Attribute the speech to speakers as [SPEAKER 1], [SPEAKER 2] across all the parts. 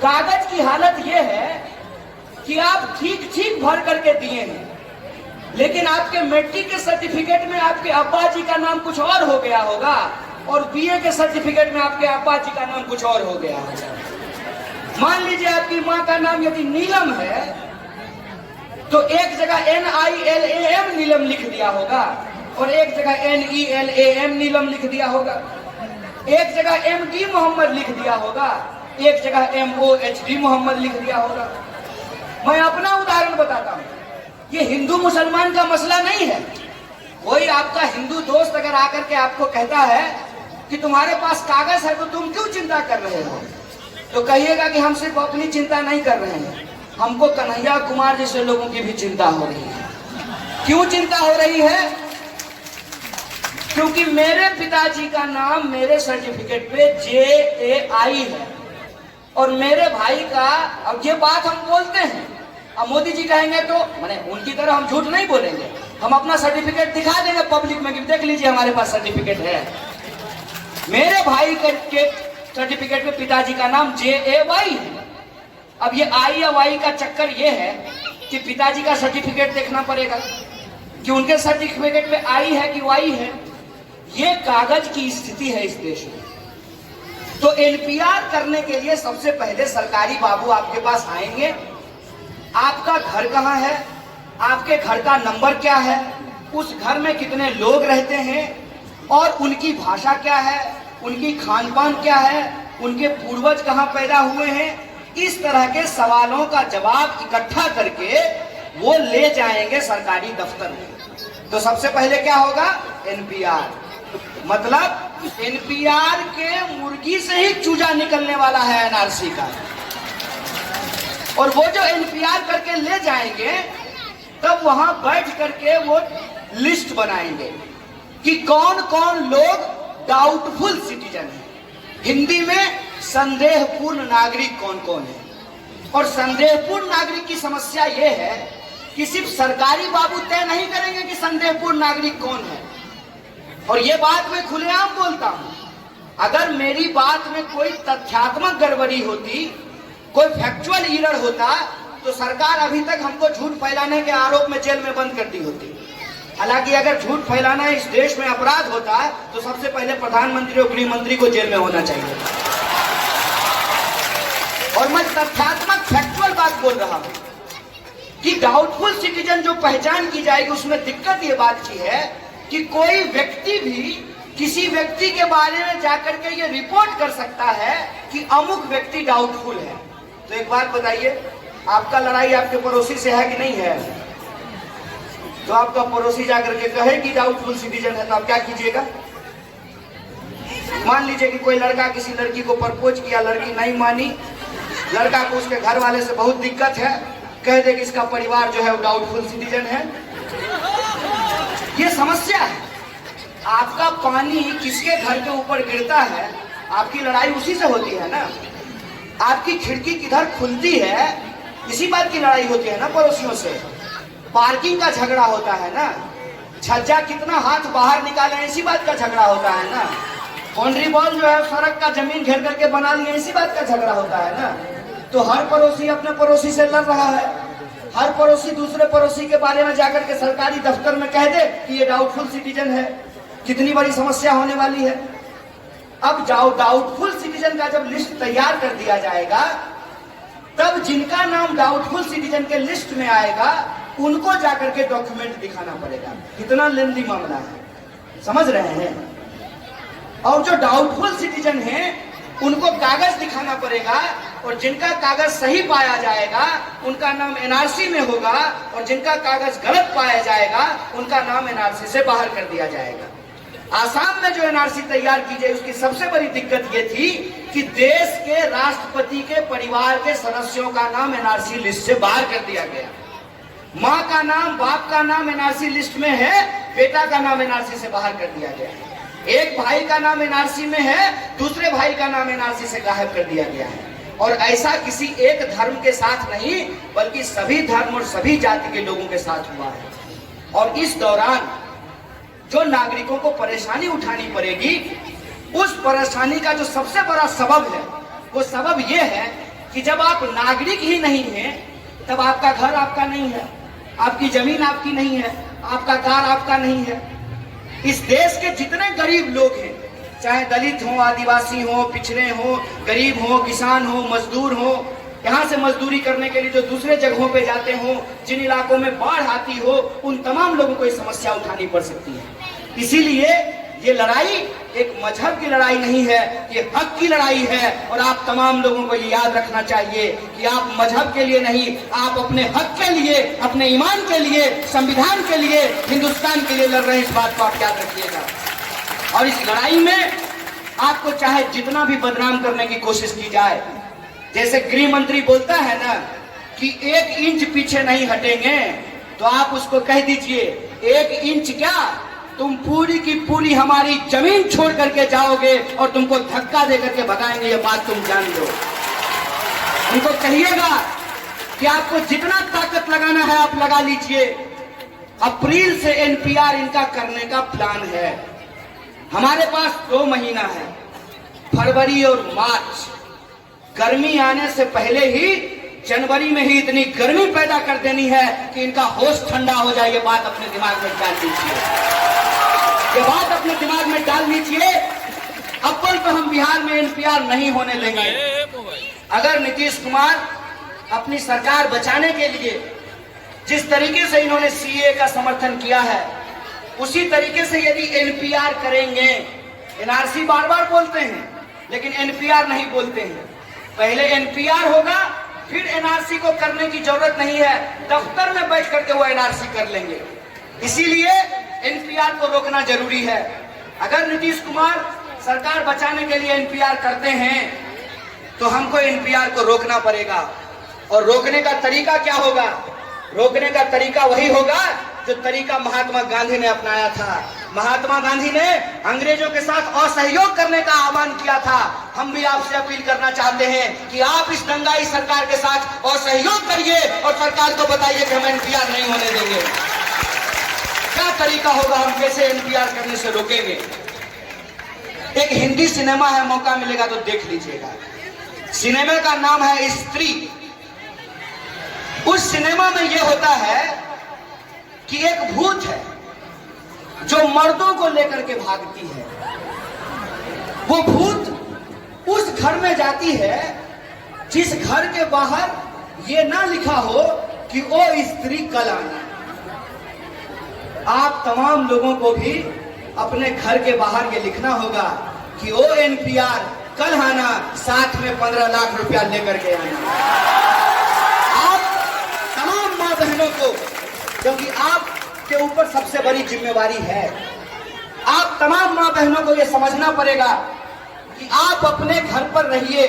[SPEAKER 1] कागज की हालत यह है कि आप ठीक ठीक भर करके दिए हैं, लेकिन आपके मैट्रिक के सर्टिफिकेट में आपके अब्बा जी का नाम कुछ और हो गया होगा और बीए के सर्टिफिकेट में आपके अब्बा जी का नाम कुछ और हो गया होगा। मान लीजिए आपकी माँ का नाम यदि नीलम है तो एक जगह NILAM नीलम लिख दिया होगा और एक जगह NELAM नीलम लिख दिया होगा, एक जगह MD मोहम्मद लिख दिया होगा, एक जगह MOHD मोहम्मद लिख दिया होगा। मैं अपना उदाहरण बताता हूँ, ये हिंदू मुसलमान का मसला नहीं है। कोई आपका हिंदू दोस्त अगर आकर के आपको कहता है कि तुम्हारे पास कागज है तो तुम क्यों चिंता कर रहे हो, तो कहिएगा कि हम सिर्फ अपनी चिंता नहीं कर रहे हैं, हमको कन्हैया कुमार जैसे लोगों की भी चिंता हो रही है। क्यों चिंता हो रही है? क्योंकि मेरे पिताजी का नाम मेरे सर्टिफिकेट पे JAI है और मेरे भाई का, अब ये बात हम बोलते हैं, अब मोदी जी कहेंगे तो माने उनकी तरह हम झूठ नहीं बोलेंगे, हम अपना सर्टिफिकेट दिखा देंगे पब्लिक में कि देख लीजिए हमारे पास सर्टिफिकेट है। मेरे भाई के सर्टिफिकेट में पिताजी का नाम JAY है। अब ये I या Y का चक्कर ये है कि पिताजी का सर्टिफिकेट देखना पड़ेगा कि उनके सर्टिफिकेट में I है कि Y है। ये कागज की स्थिति है इस देश में। तो NPR करने के लिए सबसे पहले सरकारी बाबू आपके पास आएंगे, आपका घर कहाँ है, आपके घर का नंबर क्या है, उस घर में कितने लोग रहते हैं और उनकी भाषा क्या है, उनकी खान पान क्या है, उनके पूर्वज कहाँ पैदा हुए हैं, इस तरह के सवालों का जवाब इकट्ठा करके वो ले जाएंगे सरकारी दफ्तर में। तो सबसे पहले क्या होगा? NPR। मतलब NPR के मुर्गी से ही चूजा निकलने वाला है NRC का। और वो जो NPR करके ले जाएंगे तब वहां बैठ करके वो लिस्ट बनाएंगे कि कौन कौन लोग डाउटफुल सिटीजन है। हिंदी में संदेहपूर्ण नागरिक कौन कौन है। और संदेहपूर्ण नागरिक की समस्या ये है कि सिर्फ सरकारी बाबू तय नहीं करेंगे कि संदेहपूर्ण नागरिक कौन है। और ये बात मैं खुलेआम बोलता हूं, अगर मेरी बात में कोई तथ्यात्मक गड़बड़ी होती, कोई फैक्चुअल एरर होता, तो सरकार अभी तक हमको झूठ फैलाने के आरोप में जेल में बंद कर दी होती। हालांकि अगर झूठ फैलाना इस देश में अपराध होता है तो सबसे पहले प्रधानमंत्री और गृह मंत्री को जेल में होना चाहिए। और मैं तथ्यात्मक फैक्चुअल बात बोल रहा हूं कि डाउटफुल सिटीजन जो पहचान की जाएगी उसमें दिक्कत ये बात की है कि कोई व्यक्ति भी किसी व्यक्ति के बारे में जाकर के ये रिपोर्ट कर सकता है कि अमुक व्यक्ति डाउटफुल है। तो एक बात बताइए, आपका लड़ाई आपके पड़ोसी से है कि नहीं है? तो आपका पड़ोसी जाकर के कहे कि डाउटफुल सिटीजन है तो आप क्या कीजिएगा? मान लीजिए कि कोई लड़का किसी लड़की को प्रपोज किया, लड़की नहीं मानी, लड़का को उसके घर वाले से बहुत दिक्कत है, कह दे कि इसका परिवार जो है वो डाउटफुल सिटीजन है। ये समस्या है। आपका पानी किसके घर के ऊपर गिरता है, आपकी लड़ाई उसी से होती है ना। आपकी खिड़की किधर खुलती है, इसी बात की लड़ाई होती है ना पड़ोसियों से। पार्किंग का झगड़ा होता है ना, छज्जा कितना हाथ बाहर निकाले इसी बात का झगड़ा होता है ना। बाउंड्री वॉल जो है सड़क का जमीन घेर करके बना लिया इसी बात का झगड़ा होता है ना। तो हर पड़ोसी अपने पड़ोसी से लड़ रहा है, हर पड़ोसी दूसरे पड़ोसी के बारे में जाकर के सरकारी दफ्तर में कह दे कि ये डाउटफुल सिटीजन है। कितनी बड़ी समस्या होने वाली है। अब डाउटफुल सिटीजन का जब लिस्ट तैयार कर दिया जाएगा तब जिनका नाम डाउटफुल सिटीजन के लिस्ट में आएगा उनको जाकर के डॉक्यूमेंट दिखाना पड़ेगा। कितना लेंदी मामला है, समझ रहे हैं? और जो डाउटफुल सिटीजन हैं उनको कागज दिखाना पड़ेगा और जिनका कागज सही पाया जाएगा उनका नाम NRC में होगा और जिनका कागज गलत पाया जाएगा उनका नाम NRC से बाहर कर दिया जाएगा। आसाम में जो NRC तैयार की जाए उसकी सबसे बड़ी दिक्कत ये थी कि देश के राष्ट्रपति के परिवार के सदस्यों का नाम NRC लिस्ट से बाहर कर दिया गया। माँ का नाम, बाप का नाम NRC लिस्ट में है, बेटा का नाम NRC से बाहर कर दिया गया। एक भाई का नाम NRC में है, दूसरे भाई का नाम NRC से गायब कर दिया गया है। और ऐसा किसी एक धर्म के साथ नहीं बल्कि सभी धर्म और सभी जाति के लोगों के साथ हुआ है। और इस दौरान जो नागरिकों को परेशानी उठानी पड़ेगी, उस परेशानी का जो सबसे बड़ा सबब है वो सबब यह है कि जब आप नागरिक ही नहीं हैं, तब आपका घर आपका नहीं है, आपकी जमीन आपकी नहीं है, आपका कार आपका नहीं है। इस देश के जितने गरीब लोग हैं, चाहे दलित हो, आदिवासी हो, पिछड़े हो, गरीब हो, किसान हो, मजदूर हो, यहाँ से मजदूरी करने के लिए जो दूसरे जगहों पे जाते हो, जिन इलाकों में बाढ़ आती हो, उन तमाम लोगों को ये समस्या उठानी पड़ सकती है। इसीलिए ये लड़ाई एक मजहब की लड़ाई नहीं है, ये हक की लड़ाई है। और आप तमाम लोगों को ये याद रखना चाहिए कि आप मजहब के लिए नहीं, आप अपने हक के लिए, अपने ईमान के लिए, संविधान के लिए, हिंदुस्तान के लिए लड़ रहे हैं। इस बात को आप याद रखिएगा। और इस लड़ाई में आपको चाहे जितना भी बदनाम करने की कोशिश की जाए, जैसे गृह मंत्री बोलता है ना कि 1 इंच पीछे नहीं हटेंगे, तो आप उसको कह दीजिए 1 इंच क्या, तुम पूरी की पूरी हमारी जमीन छोड़ करके जाओगे और तुमको धक्का दे करके भगाएंगे, ये बात तुम जान लो। उनको कहिएगा कि आपको जितना ताकत लगाना है आप लगा लीजिए। अप्रैल से एनपीआर इनका करने का प्लान है। हमारे पास 2 महीना है, फरवरी और मार्च। गर्मी आने से पहले ही जनवरी में ही इतनी गर्मी पैदा कर देनी है कि इनका होश ठंडा हो जाए। ये बात अपने दिमाग में डाल लीजिए, ये बात अपने दिमाग में डाल लीजिए। अव्वल तो हम बिहार में एनपीआर नहीं होने देंगे। अगर नीतीश कुमार अपनी सरकार बचाने के लिए जिस तरीके से इन्होंने सीए का समर्थन किया है, उसी तरीके से यदि एनपीआर करेंगे, एनआरसी बार बार बोलते हैं लेकिन एनपीआर नहीं बोलते हैं। पहले एनपीआर होगा, फिर एनआरसी को करने की जरूरत नहीं है, दफ्तर में बैठ करके वो एनआरसी कर लेंगे। इसीलिए एनपीआर को रोकना जरूरी है। अगर नीतीश कुमार सरकार बचाने के लिए एनपीआर करते हैं तो हमको एनपीआर को रोकना पड़ेगा। और रोकने का तरीका क्या होगा? रोकने का तरीका वही होगा जो तरीका महात्मा गांधी ने अपनाया था। महात्मा गांधी ने अंग्रेजों के साथ असहयोग करने का आह्वान किया था। हम भी आपसे अपील करना चाहते हैं कि आप इस दंगाई सरकार के साथ असहयोग करिए और सरकार को बताइए कि हम एनपीआर नहीं होने देंगे। क्या तरीका होगा, हम कैसे एनपीआर करने से रोकेंगे? एक हिंदी सिनेमा है, मौका मिलेगा तो देख लीजिएगा। सिनेमा का नाम है स्त्री। उस सिनेमा में यह होता है कि एक भूत है जो मर्दों को लेकर के भागती है। वो भूत उस घर में जाती है जिस घर के बाहर ये ना लिखा हो कि ओ स्त्री कल आना। आप तमाम लोगों को भी अपने घर के बाहर ये लिखना होगा कि ओ एनपीआर कल आना, साथ में 15 लाख रुपया लेकर के आना। आप तमाम माँ बहनों को, क्योंकि आपके ऊपर सबसे बड़ी जिम्मेवारी है, आप तमाम माँ बहनों को यह समझना पड़ेगा कि आप अपने घर पर रहिए।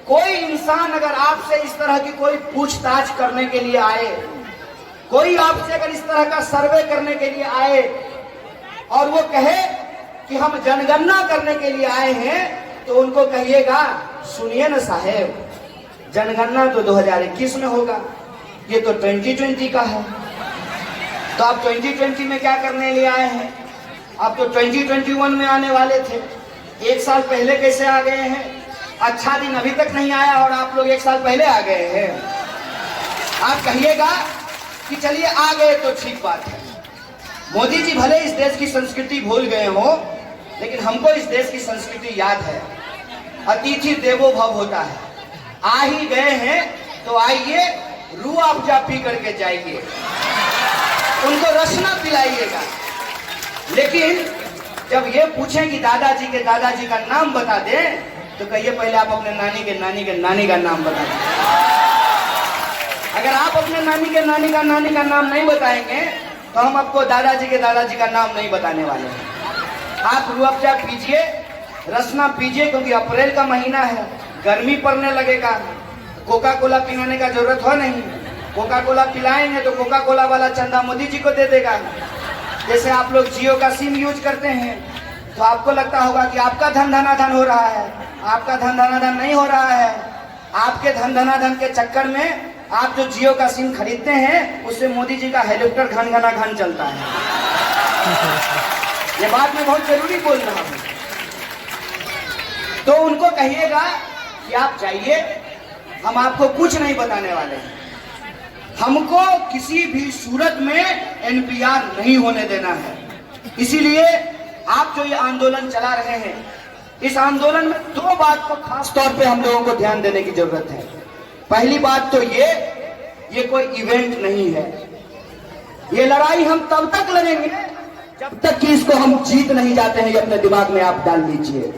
[SPEAKER 1] कोई इंसान अगर आपसे इस तरह की कोई पूछताछ करने के लिए आए, कोई आपसे अगर इस तरह का सर्वे करने के लिए आए और वो कहे कि हम जनगणना करने के लिए आए हैं, तो उनको कहिएगा सुनिए ना साहेब, जनगणना तो 2021 में होगा, ये तो 2020 का है। तो आप 2020 में क्या करने लिए आए हैं? आप तो 2021 में आने वाले थे। 1 साल पहले कैसे आ गए हैं? अच्छा दिन अभी तक नहीं आया और आप लोग 1 साल पहले आ गए हैं। आप कहिएगा कि चलिए आ गए तो ठीक बात है। मोदी जी भले इस देश की संस्कृति भूल गए हो, लेकिन हमको इस देश की संस्कृति याद है। अतिथि देवो भव होता है। आ ही गए हैं तो आइए, रूह अफ़ज़ा पी करके जाइए, उनको रसना पिलाइएगा। लेकिन जब ये पूछें कि दादाजी के दादाजी का नाम बता दें, तो कहिए पहले आप अपने नानी के नानी का नाम बता दें। अगर आप अपने नानी के नानी का नाम नहीं बताएंगे तो हम आपको दादाजी के दादाजी का नाम नहीं बताने वाले हैं। आप रूह अफ़ज़ा पीजिए, रसना पीजिए, क्योंकि अप्रैल का महीना है, गर्मी पड़ने लगेगा। कोका कोला पिलाने का जरूरत हो नहीं। कोका कोला पिलाएंगे तो कोका कोला वाला चंदा मोदी जी को दे देगा। जैसे आप लोग जियो का सिम यूज करते हैं तो आपको लगता होगा कि आपका धन धनाधन हो रहा है। आपका धन धनाधन नहीं हो रहा है। आपके धन धनाधन के चक्कर में आप जो जियो का सिम खरीदते हैं, उससे मोदी जी का हेलीकॉप्टर घन घना घन चलता है। ये बात मैं बहुत जरूरी बोल रहा हूं। तो उनको कहिएगा कि आप जाइए, हम आपको कुछ नहीं बताने वाले हैं। हमको किसी भी सूरत में एनपीआर नहीं होने देना है। इसीलिए आप जो ये आंदोलन चला रहे हैं, इस आंदोलन में दो बात को खास तौर पे हम लोगों को ध्यान देने की जरूरत है। पहली बात तो ये कोई इवेंट नहीं है। ये लड़ाई हम तब तक लड़ेंगे जब तक कि इसको हम जीत नहीं जाते हैं। ये अपने दिमाग में आप डाल लीजिए।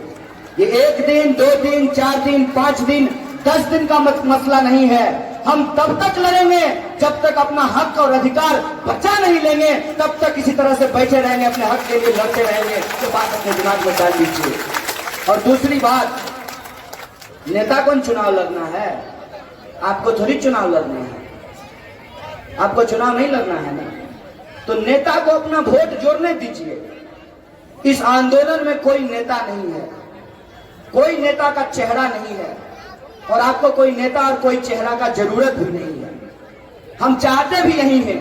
[SPEAKER 1] ये 1 दिन, 2 दिन, 4 दिन, 5 दिन, 10 दिन का मसला नहीं है। हम तब तक लड़ेंगे जब तक अपना हक और अधिकार बचा नहीं लेंगे, तब तक इसी तरह से बैठे रहेंगे, अपने हक के लिए लड़ते रहेंगे। तो बात अपने दिमाग में डाल लीजिए। और दूसरी बात, नेता कौन चुनाव लड़ना है? आपको थोड़ी चुनाव लड़ना है, आपको चुनाव नहीं लड़ना है ना। तो नेता को अपना वोट जोड़ने दीजिए। इस आंदोलन में कोई नेता नहीं है, कोई नेता का चेहरा नहीं है, और आपको कोई नेता और कोई चेहरा का जरूरत भी नहीं है। हम चाहते भी यही हैं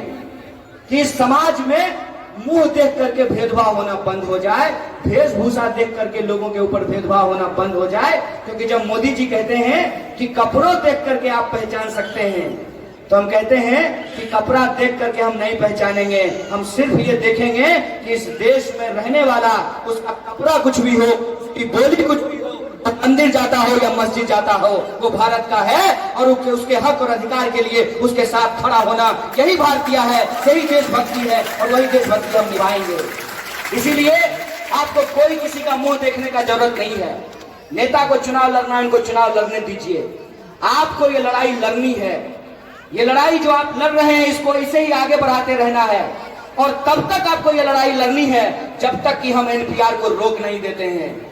[SPEAKER 1] कि इस समाज में मुंह देख करके भेदभाव होना बंद हो जाए, वेशभूषा देख करके लोगों के ऊपर भेदभाव होना बंद हो जाए। क्योंकि जब मोदी जी कहते हैं कि कपड़ों देख करके आप पहचान सकते हैं, तो हम कहते हैं कि कपड़ा देख करके हम नहीं पहचानेंगे। हम सिर्फ ये देखेंगे कि इस देश में रहने वाला, उसका कपड़ा कुछ भी हो, उसकी बोली कुछ भी हो, मंदिर जाता हो या मस्जिद जाता हो, वो भारत का है। और उसके हक और अधिकार के लिए उसके साथ खड़ा होना, यही भारतीय है, यही देशभक्ति है, और वही देशभक्ति हम निभाएंगे। इसीलिए आपको कोई किसी का मुंह देखने का जरूरत नहीं है। नेता को चुनाव लड़ना, इनको चुनाव लड़ने दीजिए। आपको ये लड़ाई लड़नी है। ये लड़ाई जो आप लड़ रहे हैं, इसको इसे ही आगे बढ़ाते रहना है। और तब तक आपको ये लड़ाई लड़नी है जब तक कि हम एनपीआर को रोक नहीं देते हैं।